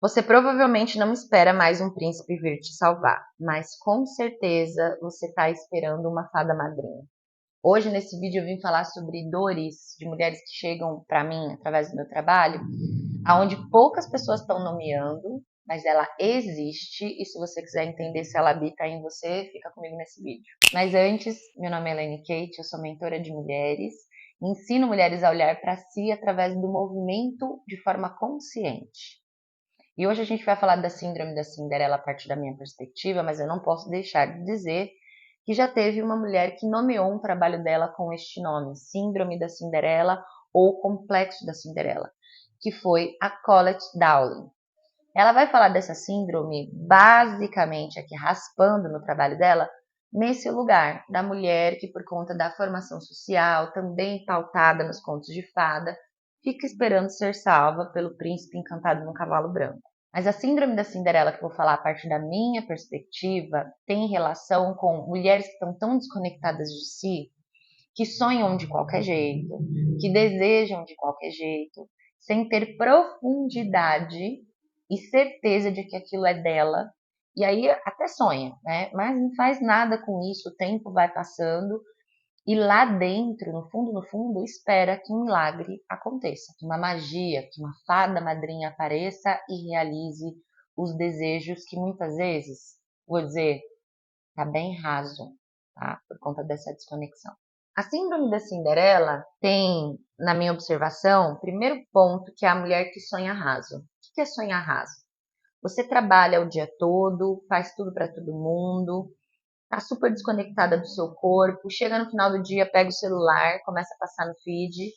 Você provavelmente não espera mais um príncipe vir te salvar, mas com certeza você está esperando uma fada madrinha. Hoje, nesse vídeo, eu vim falar sobre dores de mulheres que chegam para mim através do meu trabalho, aonde poucas pessoas estão nomeando, mas ela existe, e se você quiser entender se ela habita em você, fica comigo nesse vídeo. Mas antes, meu nome é Elaine Kate, eu sou mentora de mulheres, ensino mulheres a olhar para si através do movimento de forma consciente. E hoje a gente vai falar da síndrome da Cinderela a partir da minha perspectiva, mas eu não posso deixar de dizer que já teve uma mulher que nomeou um trabalho dela com este nome, Síndrome da Cinderela ou Complexo da Cinderela, que foi a Colette Dowling. Ela vai falar dessa síndrome basicamente aqui raspando no trabalho dela, nesse lugar da mulher que por conta da formação social, também pautada nos contos de fada, fica esperando ser salva pelo príncipe encantado no cavalo branco. Mas a síndrome da Cinderela, que eu vou falar a partir da minha perspectiva, tem relação com mulheres que estão tão desconectadas de si, que sonham de qualquer jeito, que desejam de qualquer jeito, sem ter profundidade e certeza de que aquilo é dela. E aí até sonha, né? Mas não faz nada com isso, o tempo vai passando e lá dentro, no fundo, espera que um milagre aconteça, que uma magia, que uma fada madrinha apareça e realize os desejos que muitas vezes, vou dizer, tá bem raso, tá? Por conta dessa desconexão. A síndrome da Cinderela tem, na minha observação, primeiro ponto, que é a mulher que sonha raso. O que é sonhar raso? Você trabalha o dia todo, faz tudo para todo mundo, tá super desconectada do seu corpo, chega no final do dia, pega o celular, começa a passar no feed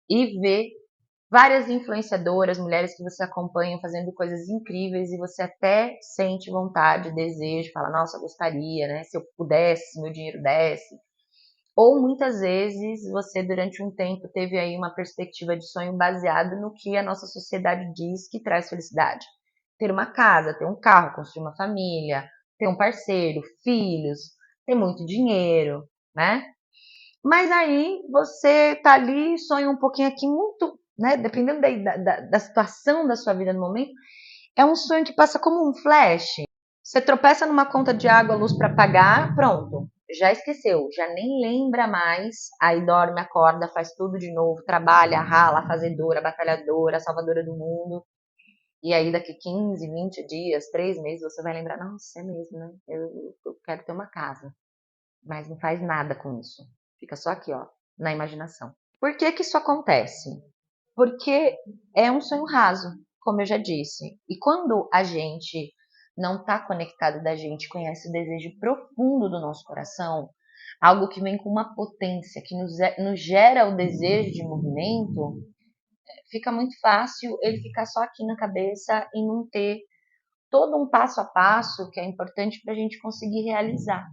e vê várias influenciadoras, mulheres que você acompanha fazendo coisas incríveis e você até sente vontade, desejo, fala, nossa, eu gostaria, né? Se eu pudesse, se meu dinheiro desse. Ou muitas vezes você durante um tempo teve aí uma perspectiva de sonho baseado no que a nossa sociedade diz que traz felicidade. Ter uma casa, ter um carro, construir uma família, ter um parceiro, filhos, ter muito dinheiro, né? Mas aí você tá ali, sonha um pouquinho aqui, muito, né? Dependendo da situação da sua vida no momento, é um sonho que passa como um flash. Você tropeça numa conta de água, luz para pagar, pronto. Já esqueceu, já nem lembra mais. Aí dorme, acorda, faz tudo de novo, trabalha, rala, fazedora, batalhadora, salvadora do mundo. E aí daqui 15, 20 dias, 3 meses, você vai lembrar, nossa, é mesmo, né? Eu quero ter uma casa. Mas não faz nada com isso. Fica só aqui, ó, na imaginação. Por que que isso acontece? Porque é um sonho raso, como eu já disse. E quando a gente não está conectado da gente, conhece o desejo profundo do nosso coração, algo que vem com uma potência, que nos gera o desejo de movimento, fica muito fácil ele ficar só aqui na cabeça e não ter todo um passo a passo que é importante para a gente conseguir realizar.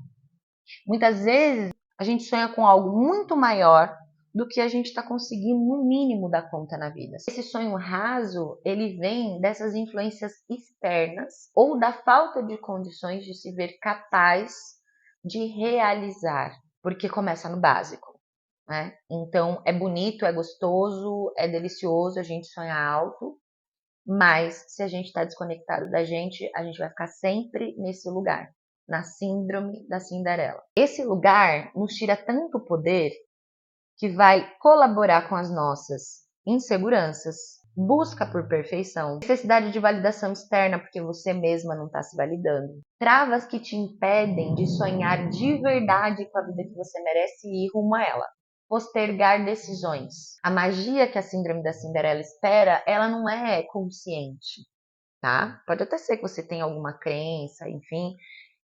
Muitas vezes a gente sonha com algo muito maior do que a gente está conseguindo no mínimo dar conta na vida. Esse sonho raso, ele vem dessas influências externas ou da falta de condições de se ver capaz de realizar, porque começa no básico, né? Então é bonito, é gostoso, é delicioso a gente sonhar alto, mas se a gente está desconectado da gente, a gente vai ficar sempre nesse lugar, na síndrome da Cinderela. Esse lugar nos tira tanto poder que vai colaborar com as nossas inseguranças, busca por perfeição, necessidade de validação externa porque você mesma não está se validando, travas que te impedem de sonhar de verdade com a vida que você merece e ir rumo a ela. Postergar decisões. A magia que a síndrome da Cinderela espera, ela não é consciente, tá? Pode até ser que você tenha alguma crença, enfim,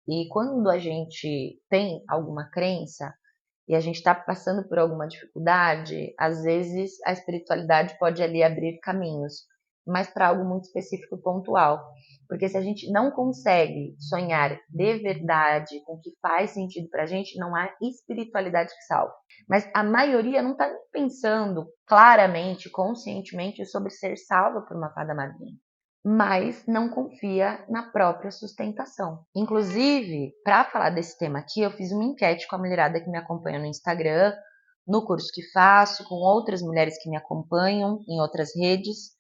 e quando a gente tem alguma crença e a gente está passando por alguma dificuldade, às vezes a espiritualidade pode ali abrir caminhos, mas para algo muito específico e pontual. Porque se a gente não consegue sonhar de verdade com o que faz sentido para a gente, não há espiritualidade que salve. Mas a maioria não está pensando claramente, conscientemente sobre ser salva por uma fada madrinha, mas não confia na própria sustentação. Inclusive, para falar desse tema aqui, eu fiz uma enquete com a mulherada que me acompanha no Instagram, no curso que faço, com outras mulheres que me acompanham em outras redes,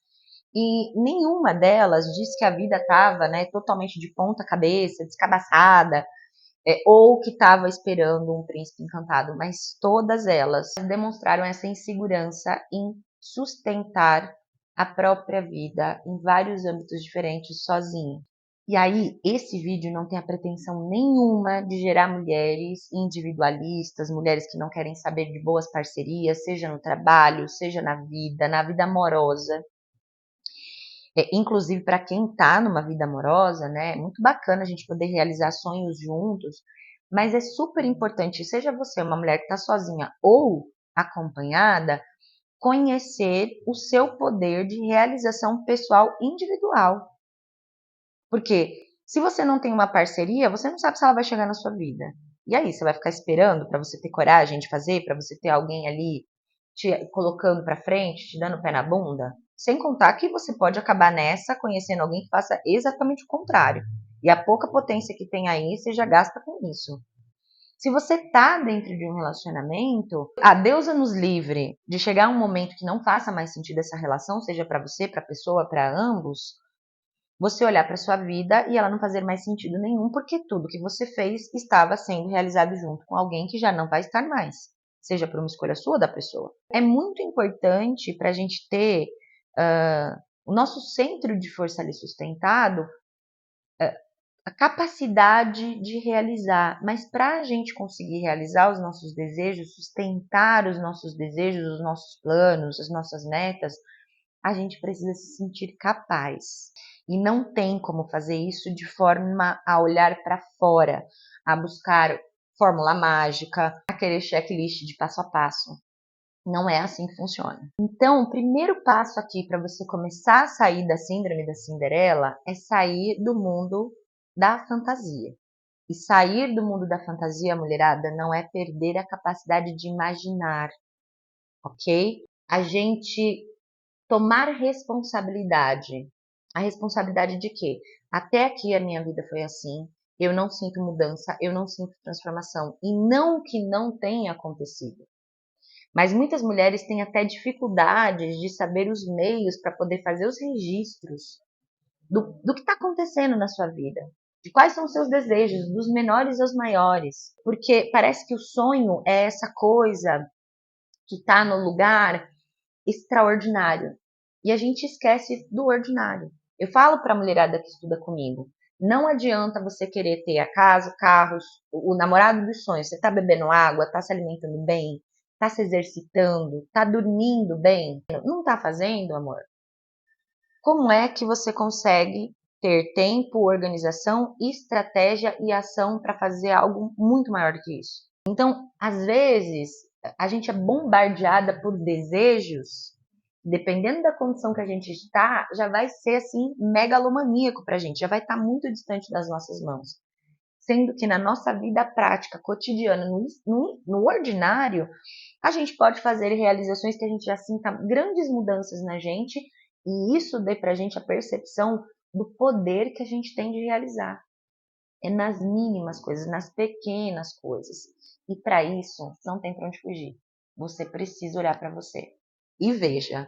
E nenhuma delas disse que a vida estava, né, totalmente de ponta cabeça, descabaçada, ou que estava esperando um príncipe encantado, mas todas elas demonstraram essa insegurança em sustentar a própria vida em vários âmbitos diferentes sozinha. E aí, esse vídeo não tem a pretensão nenhuma de gerar mulheres individualistas, mulheres que não querem saber de boas parcerias, seja no trabalho, seja na vida amorosa. Inclusive, para quem está numa vida amorosa, né, é muito bacana a gente poder realizar sonhos juntos, mas é super importante, seja você uma mulher que está sozinha ou acompanhada, conhecer o seu poder de realização pessoal individual. Porque se você não tem uma parceria, você não sabe se ela vai chegar na sua vida. E aí, você vai ficar esperando para você ter coragem de fazer, para você ter alguém ali te colocando para frente, te dando pé na bunda? Sem contar que você pode acabar nessa conhecendo alguém que faça exatamente o contrário. E a pouca potência que tem aí, você já gasta com isso. Se você tá dentro de um relacionamento, a deusa nos livre de chegar um momento que não faça mais sentido essa relação, seja para você, para a pessoa, para ambos, você olhar para sua vida e ela não fazer mais sentido nenhum, porque tudo que você fez estava sendo realizado junto com alguém que já não vai estar mais, seja por uma escolha sua ou da pessoa. É muito importante para a gente ter o nosso centro de força ali sustentado, a capacidade de realizar, mas para a gente conseguir realizar os nossos desejos, sustentar os nossos desejos, os nossos planos, as nossas metas, a gente precisa se sentir capaz. E não tem como fazer isso de forma a olhar para fora, a buscar fórmula mágica, a querer checklist de passo a passo. Não é assim que funciona. Então, o primeiro passo aqui para você começar a sair da síndrome da Cinderela é sair do mundo da fantasia. E sair do mundo da fantasia, mulherada, não é perder a capacidade de imaginar, ok? A gente tomar responsabilidade. A responsabilidade de quê? Até aqui a minha vida foi assim, eu não sinto mudança, eu não sinto transformação. E não que não tenha acontecido. Mas muitas mulheres têm até dificuldades de saber os meios para poder fazer os registros do que está acontecendo na sua vida. De quais são os seus desejos, dos menores aos maiores. Porque parece que o sonho é essa coisa que está no lugar extraordinário. E a gente esquece do ordinário. Eu falo para a mulherada que estuda comigo, não adianta você querer ter a casa, carros, o namorado dos sonhos. Você está bebendo água, está se alimentando bem, está se exercitando, está dormindo bem. Não está fazendo, amor? Como é que você consegue ter tempo, organização, estratégia e ação para fazer algo muito maior que isso? Então, às vezes, a gente é bombardeada por desejos, dependendo da condição que a gente está, já vai ser assim megalomaníaco para a gente, já vai estar muito distante das nossas mãos. Sendo que na nossa vida prática, cotidiana, no ordinário, a gente pode fazer realizações que a gente já sinta grandes mudanças na gente e isso dê para a gente a percepção do poder que a gente tem de realizar. É nas mínimas coisas, nas pequenas coisas. E para isso, não tem para onde fugir. Você precisa olhar para você. E veja,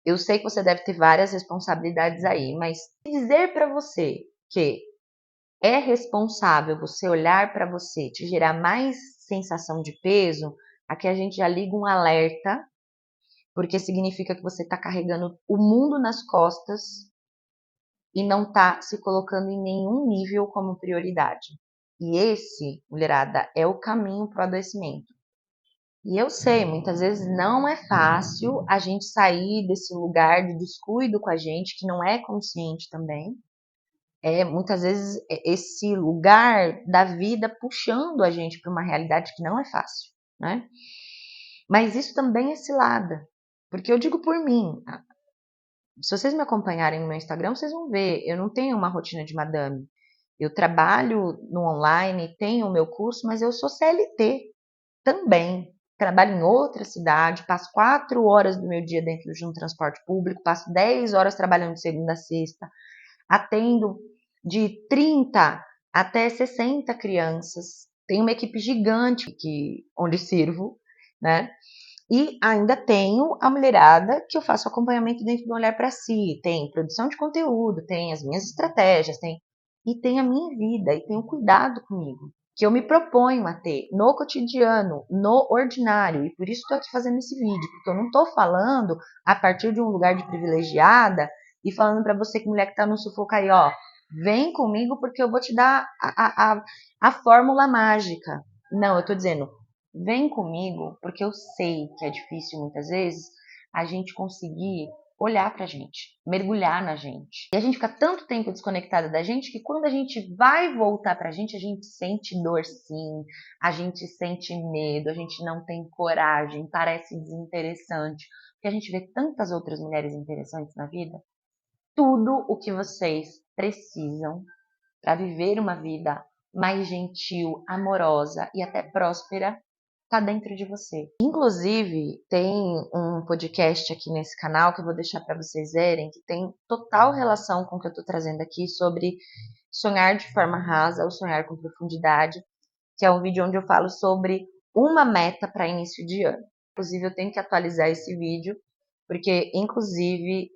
eu sei que você deve ter várias responsabilidades aí, mas dizer para você que é responsável você olhar para você, te gerar mais sensação de peso, aqui a gente já liga um alerta, porque significa que você está carregando o mundo nas costas e não está se colocando em nenhum nível como prioridade. E esse, mulherada, é o caminho para o adoecimento. E eu sei, muitas vezes não é fácil a gente sair desse lugar de descuido com a gente, que não é consciente também. Muitas vezes esse lugar da vida puxando a gente para uma realidade que não é fácil, né? Mas isso também é cilada. Porque eu digo por mim, se vocês me acompanharem no meu Instagram, vocês vão ver, eu não tenho uma rotina de madame. Eu trabalho no online, tenho o meu curso, mas eu sou CLT também. Trabalho em outra cidade, passo 4 horas do meu dia dentro de um transporte público, passo 10 horas trabalhando de segunda a sexta, atendo de 30 até 60 crianças. Tenho uma equipe gigante onde sirvo, né? E ainda tenho a mulherada que eu faço acompanhamento dentro do Olhar para Si, tem produção de conteúdo, tem as minhas estratégias, e tem a minha vida, e tem o cuidado comigo, que eu me proponho a ter no cotidiano, no ordinário, e por isso estou aqui fazendo esse vídeo, porque eu não estou falando a partir de um lugar de privilegiada e falando para você que mulher que está no sufoco aí, ó, vem comigo porque eu vou te dar a fórmula mágica. Não, eu estou dizendo, vem comigo, porque eu sei que é difícil muitas vezes a gente conseguir olhar pra gente, mergulhar na gente. E a gente fica tanto tempo desconectada da gente que quando a gente vai voltar pra gente, a gente sente dor sim, a gente sente medo, a gente não tem coragem, parece desinteressante. Porque a gente vê tantas outras mulheres interessantes na vida. Tudo o que vocês precisam para viver uma vida mais gentil, amorosa e até próspera tá dentro de você. Inclusive, tem um podcast aqui nesse canal que eu vou deixar para vocês verem, que tem total relação com o que eu tô trazendo aqui sobre sonhar de forma rasa ou sonhar com profundidade, que é um vídeo onde eu falo sobre uma meta para início de ano. Inclusive, eu tenho que atualizar esse vídeo, porque, inclusive,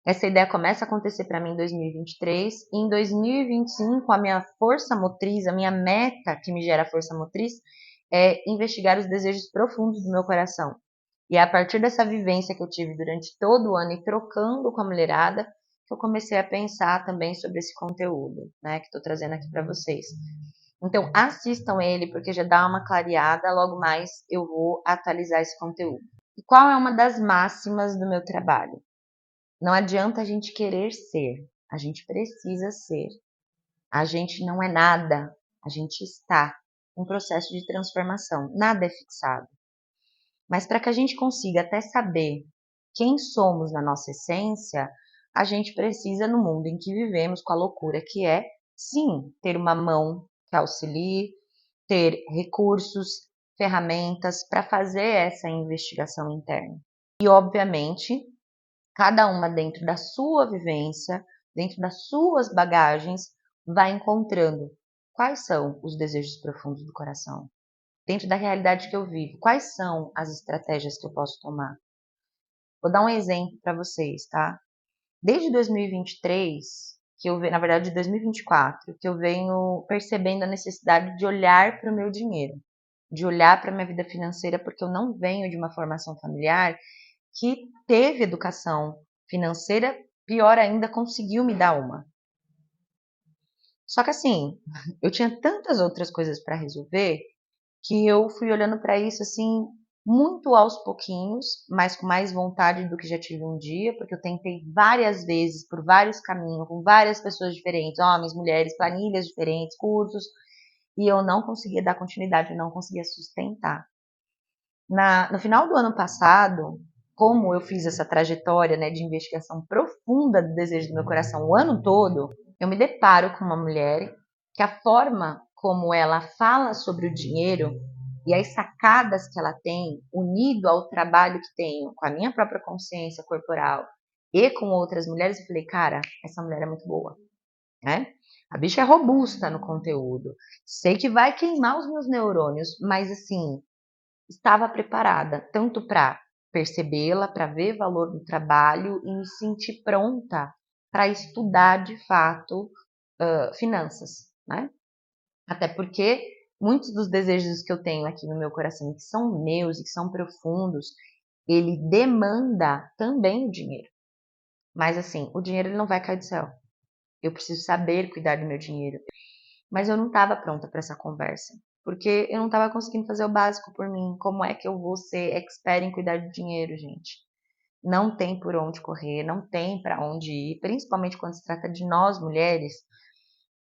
essa ideia começa a acontecer para mim em 2023 e em 2025 a minha força motriz, a minha meta que me gera força motriz é investigar os desejos profundos do meu coração. E é a partir dessa vivência que eu tive durante todo o ano e trocando com a mulherada, que eu comecei a pensar também sobre esse conteúdo, né, que estou trazendo aqui para vocês. Então assistam ele porque já dá uma clareada, logo mais eu vou atualizar esse conteúdo. E qual é uma das máximas do meu trabalho? Não adianta a gente querer ser, a gente precisa ser. A gente não é nada, a gente está em processo de transformação. Nada é fixado. Mas para que a gente consiga até saber quem somos na nossa essência, a gente precisa, no mundo em que vivemos, com a loucura que é, sim, ter uma mão que auxilie, ter recursos, ferramentas para fazer essa investigação interna. E, obviamente, cada uma dentro da sua vivência, dentro das suas bagagens, vai encontrando quais são os desejos profundos do coração. Dentro da realidade que eu vivo, quais são as estratégias que eu posso tomar? Vou dar um exemplo para vocês, tá? Desde 2023, na verdade, de 2024, que eu venho percebendo a necessidade de olhar para o meu dinheiro, de olhar para a minha vida financeira, porque eu não venho de uma formação familiar que teve educação financeira, pior ainda, conseguiu me dar uma. Só que assim, eu tinha tantas outras coisas para resolver que eu fui olhando para isso assim, muito aos pouquinhos, mas com mais vontade do que já tive um dia, porque eu tentei várias vezes, por vários caminhos, com várias pessoas diferentes, homens, mulheres, planilhas diferentes, cursos, e eu não conseguia dar continuidade, eu não conseguia sustentar. No final do ano passado, como eu fiz essa trajetória, né, de investigação profunda do desejo do meu coração o ano todo, eu me deparo com uma mulher que a forma como ela fala sobre o dinheiro e as sacadas que ela tem, unido ao trabalho que tenho com a minha própria consciência corporal e com outras mulheres, eu falei, cara, essa mulher é muito boa, né? A bicha é robusta no conteúdo. Sei que vai queimar os meus neurônios, mas assim, estava preparada tanto para percebê-la, para ver valor no trabalho e me sentir pronta para estudar de fato finanças, né? Até porque muitos dos desejos que eu tenho aqui no meu coração, que são meus e que são profundos, ele demanda também o dinheiro. Mas assim, o dinheiro ele não vai cair do céu. Eu preciso saber cuidar do meu dinheiro. Mas eu não estava pronta para essa conversa, porque eu não estava conseguindo fazer o básico por mim. Como é que eu vou ser expert em cuidar do dinheiro, gente? Não tem por onde correr, não tem para onde ir, principalmente quando se trata de nós mulheres.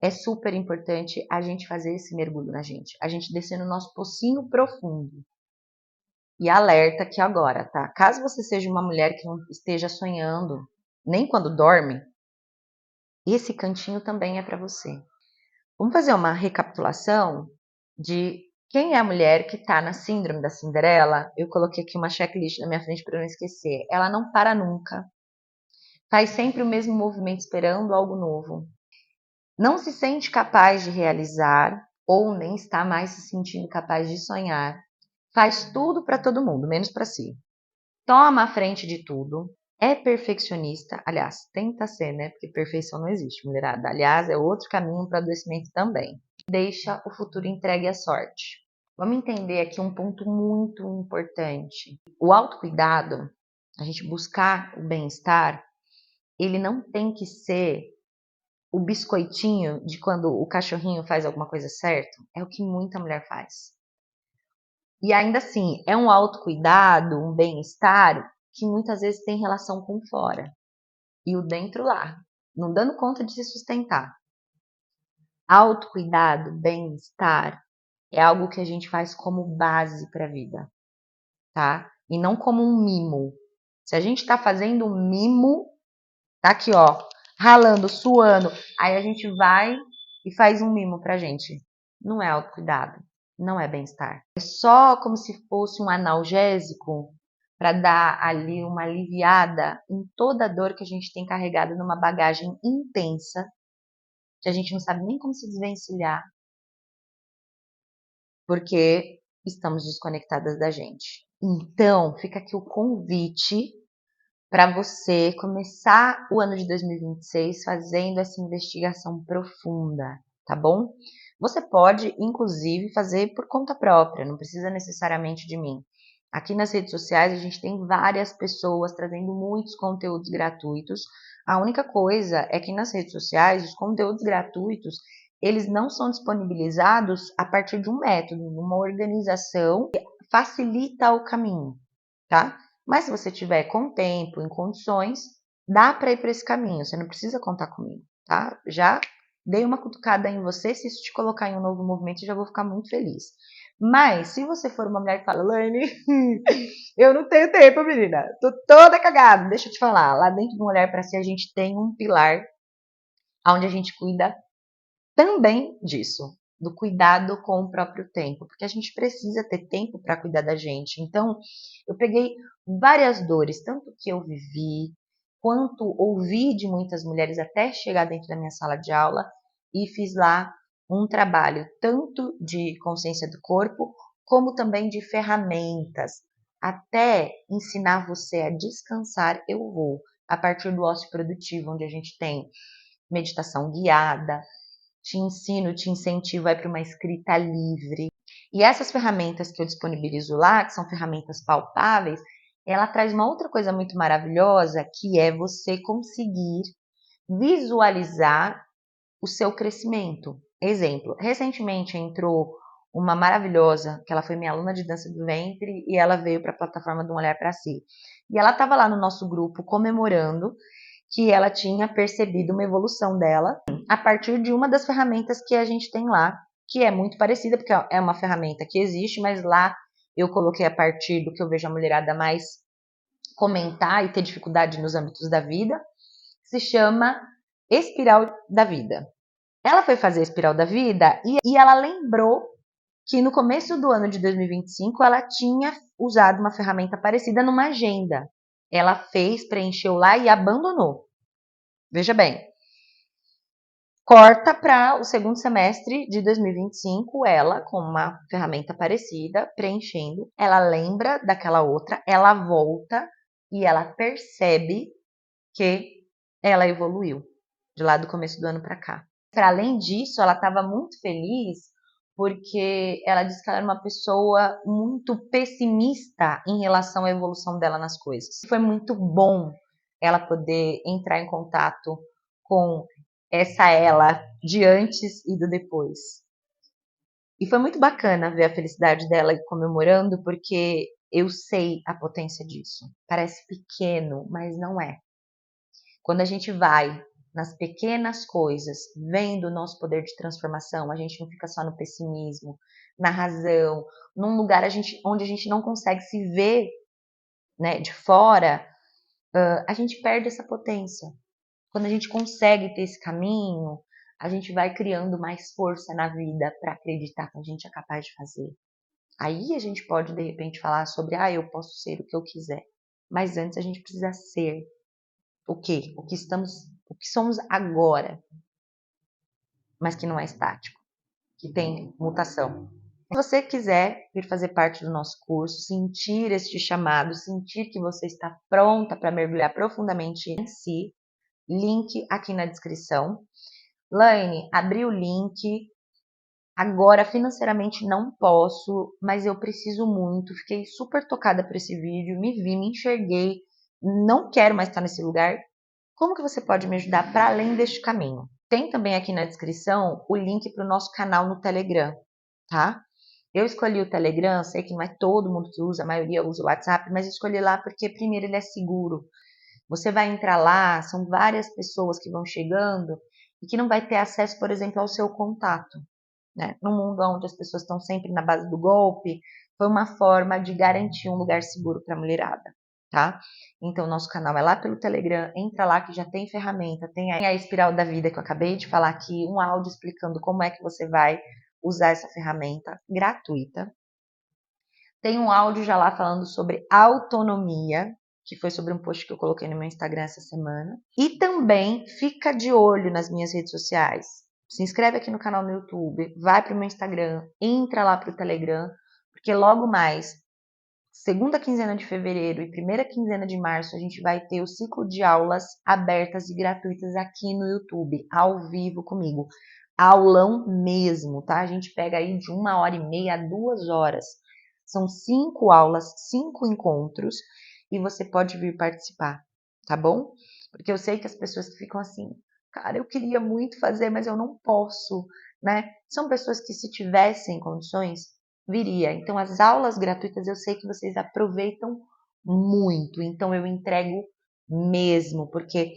É super importante a gente fazer esse mergulho na gente, a gente descer no nosso pocinho profundo. E alerta que agora, tá? Caso você seja uma mulher que não esteja sonhando, nem quando dorme, esse cantinho também é para você. Vamos fazer uma recapitulação de quem é a mulher que está na síndrome da Cinderela. Eu coloquei aqui uma checklist na minha frente para não esquecer. Ela não para nunca. Faz sempre o mesmo movimento esperando algo novo. Não se sente capaz de realizar ou nem está mais se sentindo capaz de sonhar. faz tudo para todo mundo, menos para si. Toma a frente de tudo, é perfeccionista, aliás, tenta ser, né? Porque perfeição não existe, mulherada. Aliás, é outro caminho para adoecimento também. Deixa o futuro entregue à sorte. Vamos entender aqui um ponto muito importante. O autocuidado, a gente buscar o bem-estar, ele não tem que ser o biscoitinho de quando o cachorrinho faz alguma coisa certa. É o que muita mulher faz. E ainda assim, é um autocuidado, um bem-estar que muitas vezes tem relação com fora e o dentro lá, não dando conta de se sustentar. Autocuidado, bem-estar é algo que a gente faz como base para a vida, tá? E não como um mimo. Se a gente tá fazendo um mimo, tá aqui, ó, ralando, suando, aí a gente vai e faz um mimo pra gente. Não é autocuidado, não é bem-estar. É só como se fosse um analgésico para dar ali uma aliviada em toda a dor que a gente tem carregado numa bagagem intensa, que a gente não sabe nem como se desvencilhar, porque estamos desconectadas da gente. Então, fica aqui o convite para você começar o ano de 2026 fazendo essa investigação profunda, tá bom? Você pode, inclusive, fazer por conta própria, não precisa necessariamente de mim. Aqui nas redes sociais a gente tem várias pessoas trazendo muitos conteúdos gratuitos. A única coisa é que nas redes sociais os conteúdos gratuitos eles não são disponibilizados a partir de um método, de uma organização que facilita o caminho, tá? Mas se você tiver com tempo, em condições, dá para ir para esse caminho. Você não precisa contar comigo, tá? Já dei uma cutucada em você. Se isso te colocar em um novo movimento, eu já vou ficar muito feliz. Mas se você for uma mulher que fala, Laine, eu não tenho tempo, menina. Tô toda cagada. Deixa eu te falar. Lá dentro do Mulher para Si, a gente tem um pilar onde a gente cuida também disso, do cuidado com o próprio tempo, porque a gente precisa ter tempo para cuidar da gente. Então, eu peguei várias dores, tanto que eu vivi, quanto ouvi de muitas mulheres até chegar dentro da minha sala de aula e fiz lá um trabalho tanto de consciência do corpo, como também de ferramentas, até ensinar você a descansar, eu vou, a partir do ócio produtivo, onde a gente tem meditação guiada, te ensino, te incentivo a ir para uma escrita livre. E essas ferramentas que eu disponibilizo lá, que são ferramentas palpáveis, ela traz uma outra coisa muito maravilhosa, que é você conseguir visualizar o seu crescimento. Exemplo, recentemente entrou uma maravilhosa, que ela foi minha aluna de dança do ventre, e ela veio para a plataforma do Olhar para Si. E ela estava lá no nosso grupo comemorando que ela tinha percebido uma evolução dela a partir de uma das ferramentas que a gente tem lá, que é muito parecida, porque é uma ferramenta que existe, mas lá eu coloquei a partir do que eu vejo a mulherada mais comentar e ter dificuldade nos âmbitos da vida, se chama Espiral da Vida. Ela foi fazer a Espiral da Vida e ela lembrou que no começo do ano de 2025 ela tinha usado uma ferramenta parecida numa agenda. Ela fez, preencheu lá e abandonou. Veja bem, corta para o segundo semestre de 2025, ela com uma ferramenta parecida, preenchendo, ela lembra daquela outra, ela volta e ela percebe que ela evoluiu de lá do começo do ano para cá. Para além disso, ela estava muito feliz porque ela disse que ela era uma pessoa muito pessimista em relação à evolução dela nas coisas. Foi muito bom ela poder entrar em contato com essa ela de antes e do depois. E foi muito bacana ver a felicidade dela comemorando, porque eu sei a potência disso. Parece pequeno, mas não é. Quando a gente vai nas pequenas coisas, vendo o nosso poder de transformação, a gente não fica só no pessimismo, na razão, num lugar onde a gente não consegue se ver, né, de fora, a gente perde essa potência. Quando a gente consegue ter esse caminho, a gente vai criando mais força na vida para acreditar que a gente é capaz de fazer. Aí a gente pode, de repente, falar sobre, eu posso ser o que eu quiser. Mas antes a gente precisa ser o quê? O que somos agora, mas que não é estático, que tem mutação. Se você quiser vir fazer parte do nosso curso, sentir este chamado, sentir que você está pronta para mergulhar profundamente em si, link aqui na descrição. Laine, abri o link. Agora, financeiramente, não posso, mas eu preciso muito. Fiquei super tocada por esse vídeo, me vi, me enxerguei. Não quero mais estar nesse lugar. Como que você pode me ajudar para além deste caminho? Tem também aqui na descrição o link para o nosso canal no Telegram, tá? Eu escolhi o Telegram, sei que não é todo mundo que usa, a maioria usa o WhatsApp, mas escolhi lá porque, primeiro, ele é seguro. Você vai entrar lá, são várias pessoas que vão chegando e que não vai ter acesso, por exemplo, ao seu contato, né? Num mundo onde as pessoas estão sempre na base do golpe, foi uma forma de garantir um lugar seguro para a mulherada, tá? Então, nosso canal é lá pelo Telegram, entra lá que já tem ferramenta, tem a espiral da vida que eu acabei de falar aqui, um áudio explicando como é que você vai usar essa ferramenta gratuita. Tem um áudio já lá falando sobre autonomia, que foi sobre um post que eu coloquei no meu Instagram essa semana. E também fica de olho nas minhas redes sociais. Se inscreve aqui no canal no YouTube, vai para o meu Instagram, entra lá para o Telegram, porque logo mais, segunda quinzena de fevereiro e primeira quinzena de março, a gente vai ter o ciclo de aulas abertas e gratuitas aqui no YouTube, ao vivo comigo. Aulão mesmo, tá? A gente pega aí de 1h30 a 2 horas. São 5 aulas, 5 encontros e você pode vir participar, tá bom? Porque eu sei que as pessoas ficam assim, cara, eu queria muito fazer, mas eu não posso, né? São pessoas que se tivessem condições, viria. Então as aulas gratuitas eu sei que vocês aproveitam muito, então eu entrego mesmo, porque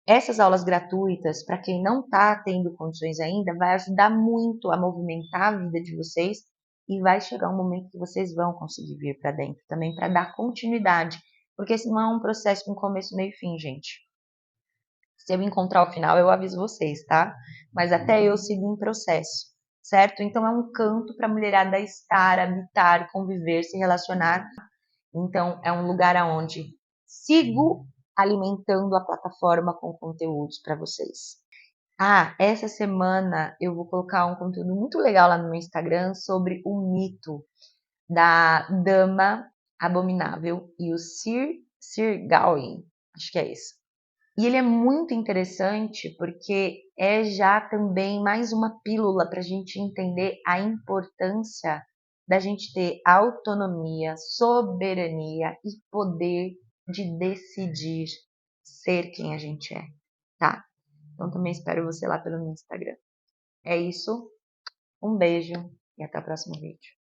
essas aulas gratuitas, para quem não está tendo condições ainda, vai ajudar muito a movimentar a vida de vocês e vai chegar um momento que vocês vão conseguir vir para dentro também para dar continuidade, porque esse não é um processo com começo, meio e fim, gente. Se eu encontrar o final, eu aviso vocês, tá? Mas até eu sigo um processo, certo? Então é um canto para a mulherada estar, habitar, conviver, se relacionar. Então é um lugar aonde sigo alimentando a plataforma com conteúdos para vocês. Ah, essa semana eu vou colocar um conteúdo muito legal lá no meu Instagram sobre o mito da Dama Abominável e o Sir Gawain, acho que é isso. E ele é muito interessante porque é já também mais uma pílula para a gente entender a importância da gente ter autonomia, soberania e poder de decidir ser quem a gente é, tá? Então também espero você lá pelo meu Instagram. É isso, um beijo e até o próximo vídeo.